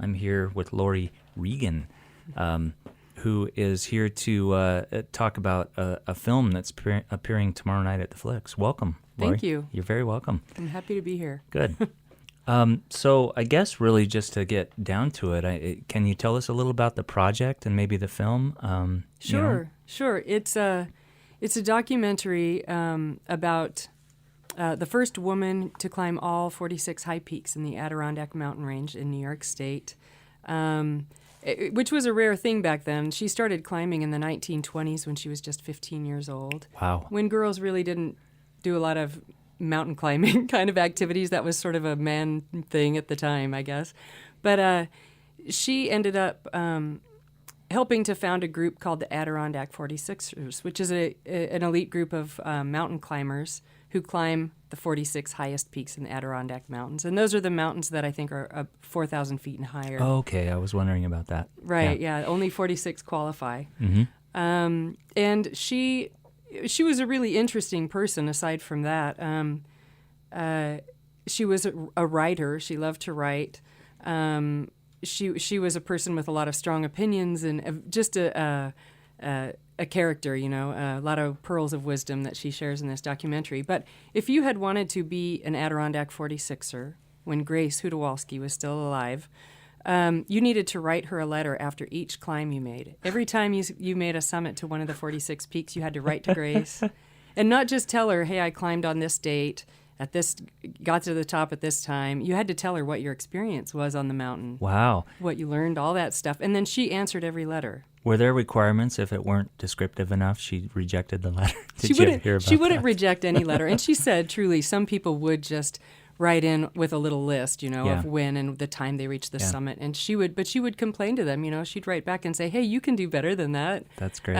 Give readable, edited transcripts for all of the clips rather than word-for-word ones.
I'm here with Lori Regan, who is here to talk about a film that's appearing tomorrow night at the Flicks. Welcome, Lori. Thank you. You're very welcome. I'm happy to be here. Good. So I guess really just to get down to it, can you tell us a little about the project and maybe the film? Sure. It's a documentary about the first woman to climb all 46 high peaks in the Adirondack mountain range in New York State, which was a rare thing back then. She started climbing in the 1920s when she was just 15 years old. Wow. When girls really didn't do a lot of mountain climbing kind of activities. That was sort of a man thing at the time, I guess. But she ended up helping to found a group called the Adirondack 46ers, which is an elite group of mountain climbers who climb the 46 highest peaks in the Adirondack Mountains. And those are the mountains that I think are 4,000 feet and higher. Oh, okay. I was wondering about that. Right, yeah. Only 46 qualify. Mm-hmm. And she was a really interesting person aside from that. She was a writer. She loved to write. She was a person with a lot of strong opinions and just a character, a lot of pearls of wisdom that she shares in this documentary. But if you had wanted to be an Adirondack 46er when Grace Hudowalski was still alive, you needed to write her a letter after each climb you made. Every time you made a summit to one of the 46 peaks, you had to write to Grace. And not just tell her, hey, I climbed on this date, got to the top at this time. You had to tell her what your experience was on the mountain. Wow. What you learned, all that stuff. And then she answered every letter. Were there requirements if it weren't descriptive enough? She rejected the letter. She wouldn't reject any letter. And she said, truly, some people would just write in with a little list, of when and the time they reached the summit. And she would complain to them, she'd write back and say, hey, you can do better than that. That's great.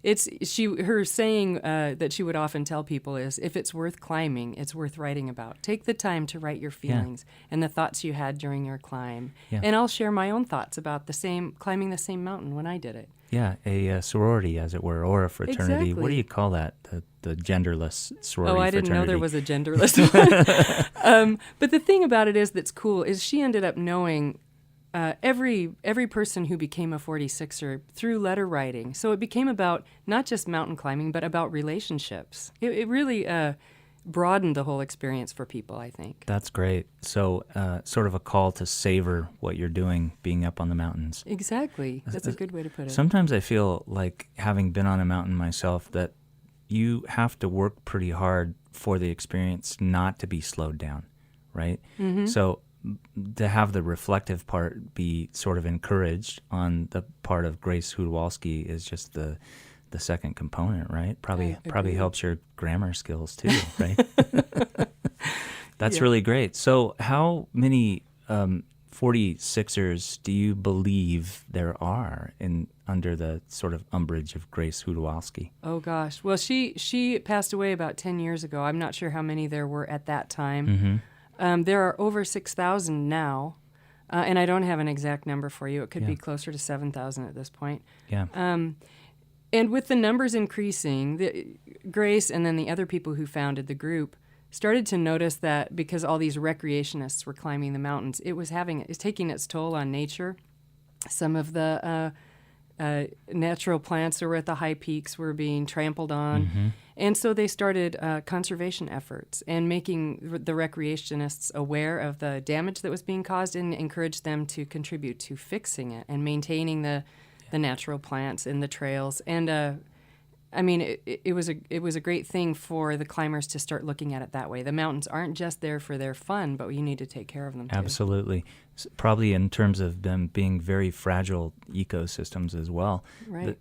Her saying that she would often tell people is, if it's worth climbing, it's worth writing about. Take the time to write your feelings and the thoughts you had during your climb. Yeah. And I'll share my own thoughts about climbing the same mountain when I did it. Yeah, a sorority, as it were, or a fraternity. Exactly. What do you call that? The genderless sorority. Oh, I didn't fraternity. know there was a genderless one. But the thing about it that's cool is she ended up knowing every person who became a 46er through letter writing. So it became about not just mountain climbing, but about relationships. It really broadened the whole experience for people, I think. That's great. So sort of a call to savor what you're doing being up on the mountains. Exactly. That's a good way to put it. Sometimes I feel like, having been on a mountain myself, that you have to work pretty hard for the experience not to be slowed down, right? Mm-hmm. So to have the reflective part be sort of encouraged on the part of Grace Hudowalski is just the second component, right? Probably helps your grammar skills too, right? That's really great. So how many 46ers do you believe there are under the sort of umbrage of Grace Hudowalski? Oh gosh. Well, she passed away about 10 years ago. I'm not sure how many there were at that time. Mm-hmm. There are over 6,000 now, and I don't have an exact number for you. It could be closer to 7,000 at this point. Yeah. And with the numbers increasing, Grace and then the other people who founded the group started to notice that because all these recreationists were climbing the mountains, it's taking its toll on nature. Some of the natural plants that were at the high peaks were being trampled on. Mm-hmm. And so they started conservation efforts and making the recreationists aware of the damage that was being caused and encouraged them to contribute to fixing it and maintaining the natural plants and the trails. And it was a great thing for the climbers to start looking at it that way. The mountains aren't just there for their fun, but you need to take care of them too. Absolutely. Probably in terms of them being very fragile ecosystems as well. Right.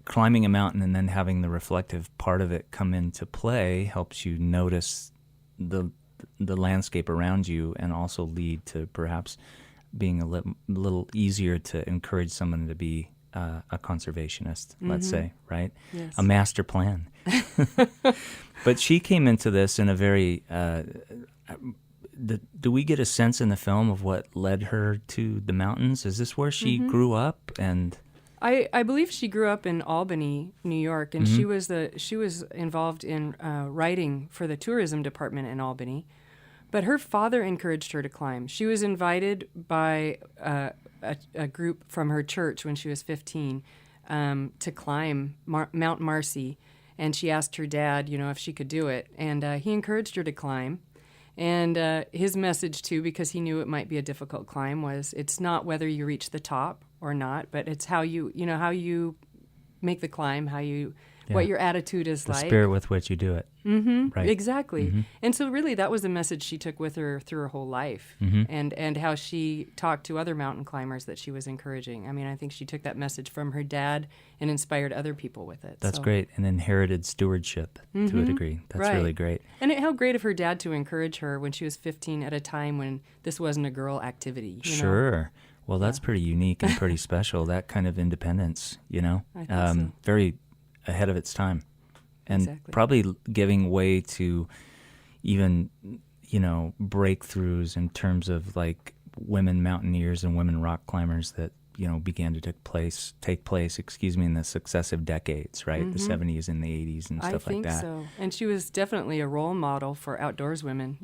Climbing a mountain and then having the reflective part of it come into play helps you notice the landscape around you, and also lead to perhaps being a little easier to encourage someone to be a conservationist, let's say, right? Yes. A master plan. But she came into this in a very... do we get a sense in the film of what led her to the mountains? Is this where she grew up? And I believe she grew up in Albany, New York, and she was involved in writing for the tourism department in Albany. But her father encouraged her to climb. She was invited by a group from her church when she was 15 to climb Mount Marcy. And she asked her dad, if she could do it. And he encouraged her to climb. And his message, too, because he knew it might be a difficult climb, was it's not whether you reach the top or not, but it's how how you make the climb, what your attitude is the like. The spirit with which you do it. Mm-hmm. Right. Exactly. Mm-hmm. And so really that was the message she took with her through her whole life, and how she talked to other mountain climbers that she was encouraging. I mean, I think she took that message from her dad and inspired other people with it. That's great. And inherited stewardship to a degree. That's really great. And how great of her dad to encourage her when she was 15 at a time when this wasn't a girl activity. Sure. Well, that's pretty unique and pretty special, that kind of independence, I think so. Very ahead of its time. And probably giving way to even, breakthroughs in terms of like women mountaineers and women rock climbers that, began to take place, in the successive decades, right? The 70s and the 80s and stuff like that. I think so. And she was definitely a role model for outdoors women,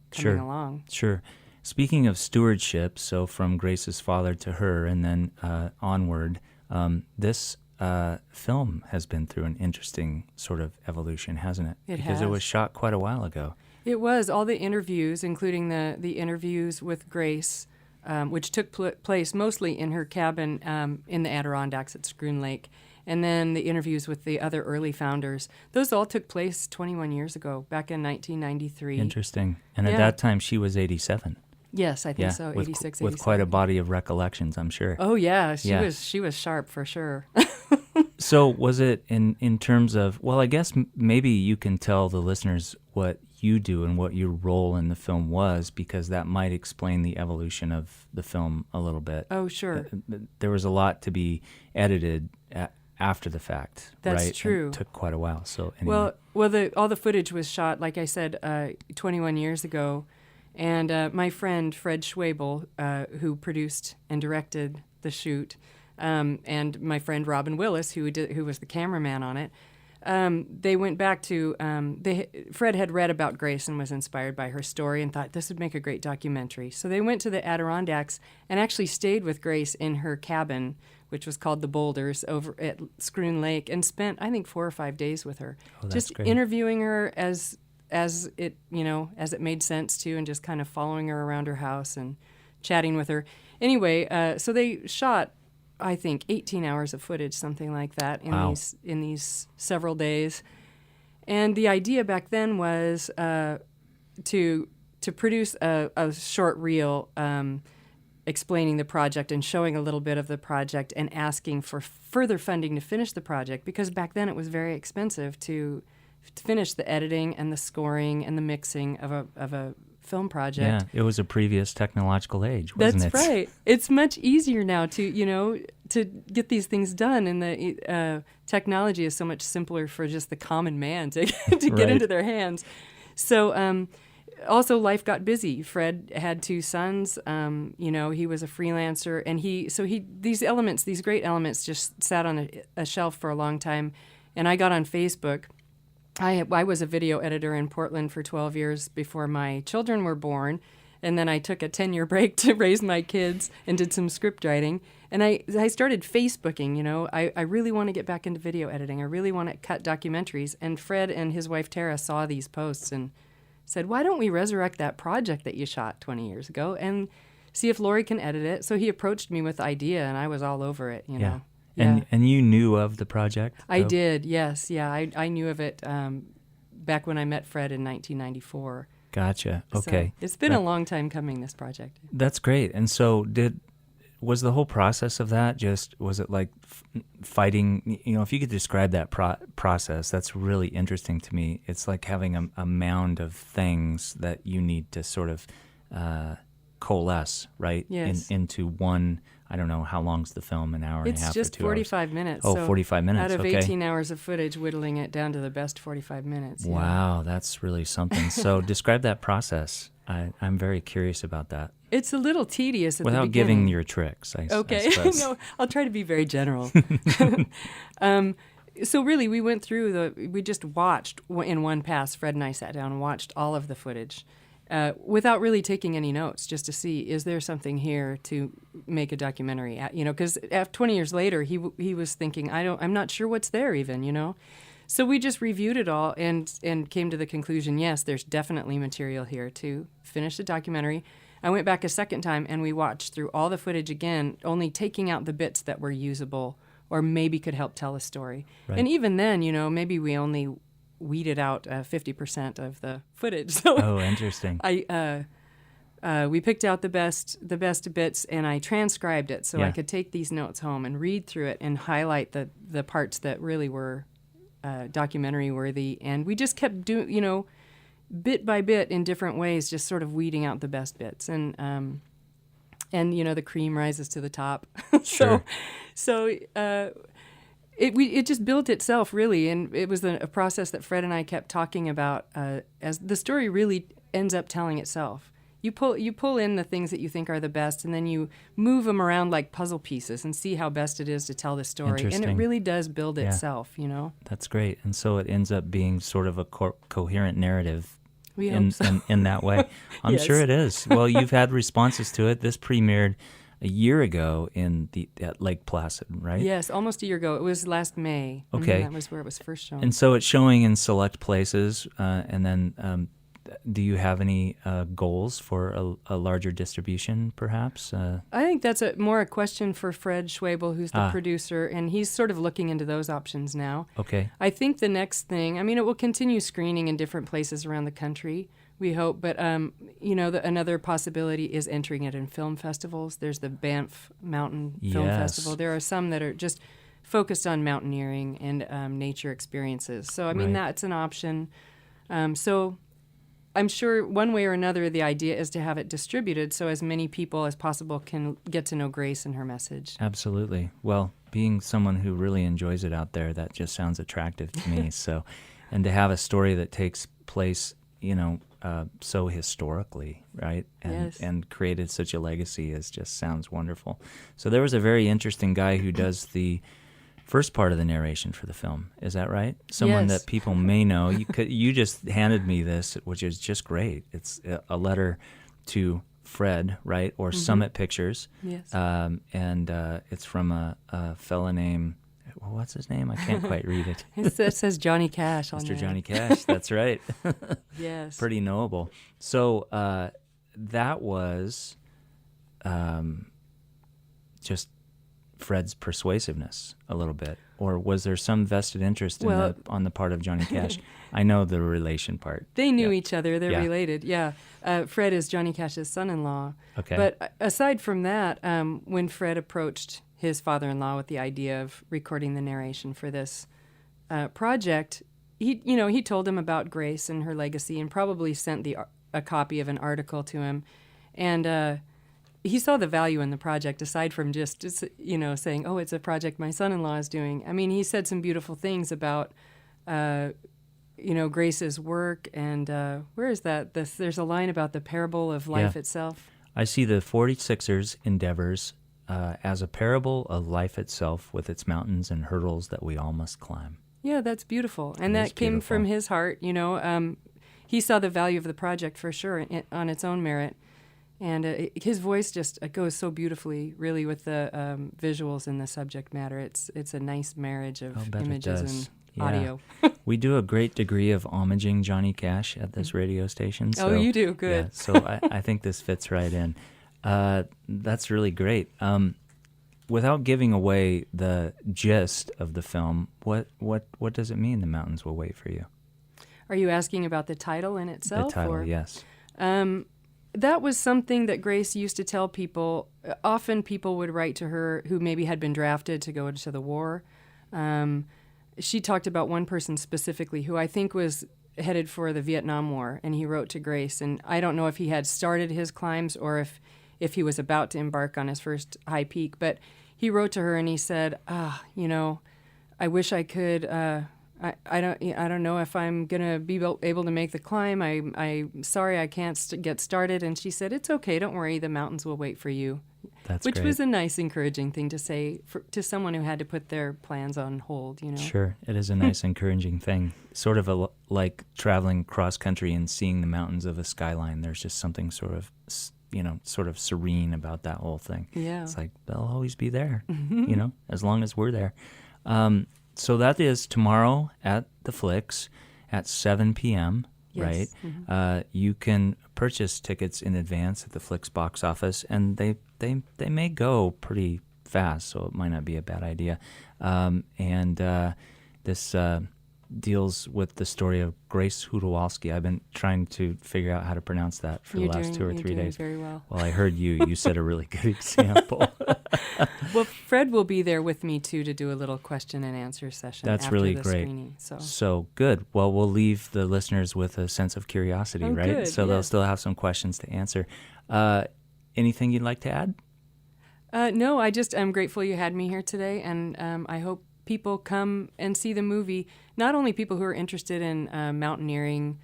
coming along. Sure. Speaking of stewardship, so from Grace's father to her and then onward, this film has been through an interesting sort of evolution, hasn't it? Because it was shot quite a while ago. It was. All the interviews, including the interviews with Grace, which took place mostly in her cabin in the Adirondacks at Schroon Lake, and then the interviews with the other early founders. Those all took place 21 years ago, back in 1993. Interesting. And at that time, she was 87. Yes, I think so, 86, 87. With quite a body of recollections, I'm sure. Oh, yeah. She was sharp for sure. So was it in terms of, well, I guess maybe you can tell the listeners what you do and what your role in the film was, because that might explain the evolution of the film a little bit. Oh, sure. There was a lot to be edited after the fact, That's right? true. It took quite a while. So anyway. Well, all the footage was shot, like I said, 21 years ago. And my friend Fred Schwabel, who produced and directed the shoot, and my friend Robin Willis, who was the cameraman on it, they went back to Fred had read about Grace and was inspired by her story and thought this would make a great documentary. So they went to the Adirondacks and actually stayed with Grace in her cabin, which was called the Boulders, over at Schroon Lake, and spent, I think, 4 or 5 days with her, just great. interviewing her as it made sense to, and just kind of following her around her house and chatting with her. Anyway, so they shot, I think, 18 hours of footage, something like that, in these several days. And the idea back then was to produce a short reel explaining the project and showing a little bit of the project and asking for further funding to finish the project, because back then it was very expensive to finish the editing and the scoring and the mixing of a film project. Yeah, it was a previous technological age, wasn't it? That's right. It's much easier now to get these things done, and the technology is so much simpler for just the common man to get into their hands. So also life got busy. Fred had 2 sons. He was a freelancer, and these great elements just sat on a shelf for a long time. And I got on Facebook. I was a video editor in Portland for 12 years before my children were born, and then I took a 10-year break to raise my kids and did some script writing. And I started Facebooking, I really want to get back into video editing. I really want to cut documentaries. And Fred and his wife Tara saw these posts and said, why don't we resurrect that project that you shot 20 years ago and see if Lori can edit it? So he approached me with the idea, and I was all over it, Yeah. Yeah. And you knew of the project? I did, yes. Yeah, I knew of it back when I met Fred in 1994. Gotcha. Okay. So it's been a long time coming, this project. That's great. And so was the whole process of that was it like fighting, if you could describe that process, that's really interesting to me. It's like having a mound of things that you need to sort of coalesce, right? Yes. Into one. I don't know, how long's the film, an hour and a half or 2 hours? It's just 45 minutes. Oh, 45 minutes, out of okay. 18 hours of footage, whittling it down to the best 45 minutes. Wow, that's really something. So describe that process. I'm very curious about that. It's a little tedious at the Without beginning. giving your tricks, I Okay. suppose. No, I'll try to be very general. So really, we went through we just watched in one pass. Fred and I sat down and watched all of the footage. without really taking any notes, just to see, is there something here to make a documentary at, because 20 years later, he was thinking, I'm not sure what's there even. So we just reviewed it all and came to the conclusion, yes, there's definitely material here to finish the documentary. I went back a second time and we watched through all the footage again, only taking out the bits that were usable or maybe could help tell a story. Right. And even then, maybe we only weeded out 50% of the footage. So interesting. We picked out the best bits, and I transcribed it so I could take these notes home and read through it and highlight the parts that really were documentary worthy. And we just kept doing, bit by bit in different ways, just sort of weeding out the best bits. And the cream rises to the top. Sure. It just built itself, really, and it was a process that Fred and I kept talking about as the story really ends up telling itself. You pull in the things that you think are the best, and then you move them around like puzzle pieces and see how best it is to tell the story. And it really does build itself, That's great. And so it ends up being sort of a coherent narrative We hope so. in that way. I'm Yes. sure it is. Well, you've had responses to it. This premiered a year ago at Lake Placid, right? Yes, almost a year ago. It was last May. Okay. That was where it was first shown. And so it's showing in select places. And then do you have any goals for a larger distribution, perhaps? I think that's more a question for Fred Schwabel, who's the producer, and he's sort of looking into those options now. Okay. I think the next thing, it will continue screening in different places around the country, we hope, but another possibility is entering it in film festivals. There's the Banff Mountain Film Festival. There are some that are just focused on mountaineering and nature experiences. So, that's an option. So I'm sure one way or another the idea is to have it distributed so as many people as possible can get to know Grace and her message. Absolutely. Well, being someone who really enjoys it out there, that just sounds attractive to me. So, and to have a story that takes place, so historically, right? And created such a legacy just sounds wonderful. So there was a very interesting guy who does the first part of the narration for the film. Is that right? Someone that people may know. You just handed me this, which is just great. It's a letter to Fred, right? Or Summit Pictures. Yes. And it's from a fella named, what's his name? I can't quite read it. It says Johnny Cash on Mr. there. Johnny Cash, that's right. Yes. Pretty knowable. So that was just Fred's persuasiveness a little bit, or was there some vested interest on the part of Johnny Cash? I know the relation part. They knew each other. They're related. Yeah. Fred is Johnny Cash's son-in-law. Okay. But aside from that, when Fred approached his father-in-law with the idea of recording the narration for this project, he told him about Grace and her legacy and probably sent a copy of an article to him, and he saw the value in the project aside from just saying, oh, it's a project my son-in-law is doing. He said some beautiful things about Grace's work, and where is that? There's a line about the parable of life itself. I see the 46ers' endeavors as a parable of life itself with its mountains and hurdles that we all must climb. Yeah, that's beautiful. And that came from his heart, He saw the value of the project for sure on its own merit. And his voice just goes so beautifully, really, with the visuals and the subject matter. It's a nice marriage of images and audio. We do a great degree of homaging Johnny Cash at this radio station. So, you do? Good. Yeah, so I think this fits right in. That's really great. Without giving away the gist of the film, what does it mean, The Mountains Will Wait for You? Are you asking about the title in itself? The title, yes. That was something that Grace used to tell people. Often people would write to her who maybe had been drafted to go into the war. She talked about one person specifically who I think was headed for the Vietnam War, and he wrote to Grace. And I don't know if he had started his climbs or if he was about to embark on his first high peak, but he wrote to her and he said, I wish I could... I don't know if I'm gonna be able to make the climb. I'm sorry I can't get started. And she said, it's okay, don't worry, the mountains will wait for you. That's Which great. was a nice, encouraging thing to say to someone who had to put their plans on hold, you know? Sure, it is a nice, encouraging thing. Sort of like traveling cross country and seeing the mountains of a skyline. There's just something sort of, sort of serene about that whole thing. Yeah. It's like, they'll always be there, as long as we're there. So that is tomorrow at the Flicks at 7 p.m., Yes. right? Mm-hmm. You can purchase tickets in advance at the Flicks box office, and they may go pretty fast, so it might not be a bad idea. This deals with the story of Grace Hudowalski. I've been trying to figure out how to pronounce that for the last 2 or 3 days. Very well. Well, I heard you said a really good example. Well, Fred will be there with me too to do a little question and answer session. That's after really the great. Screening, So good. Well, we'll leave the listeners with a sense of curiosity, Oh, right? good, So they'll yes. still have some questions to answer. Anything you'd like to add? No, I'm grateful you had me here today, and I hope people come and see the movie. Not only people who are interested in mountaineering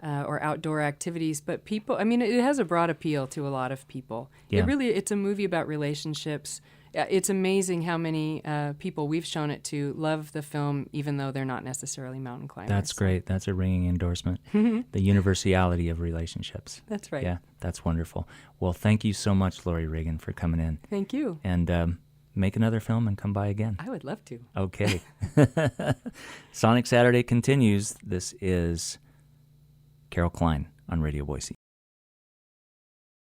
or outdoor activities, but people. I mean, it has a broad appeal to a lot of people. Yeah. It's a movie about relationships. It's amazing how many people we've shown it to love the film, even though they're not necessarily mountain climbers. That's great. That's a ringing endorsement. The universality of relationships. That's right. Yeah, that's wonderful. Well, thank you so much, Lori Reagan, for coming in. Thank you. And make another film and come by again. I would love to. Okay. Sonic Saturday continues. This is Carol Klein on Radio Boise.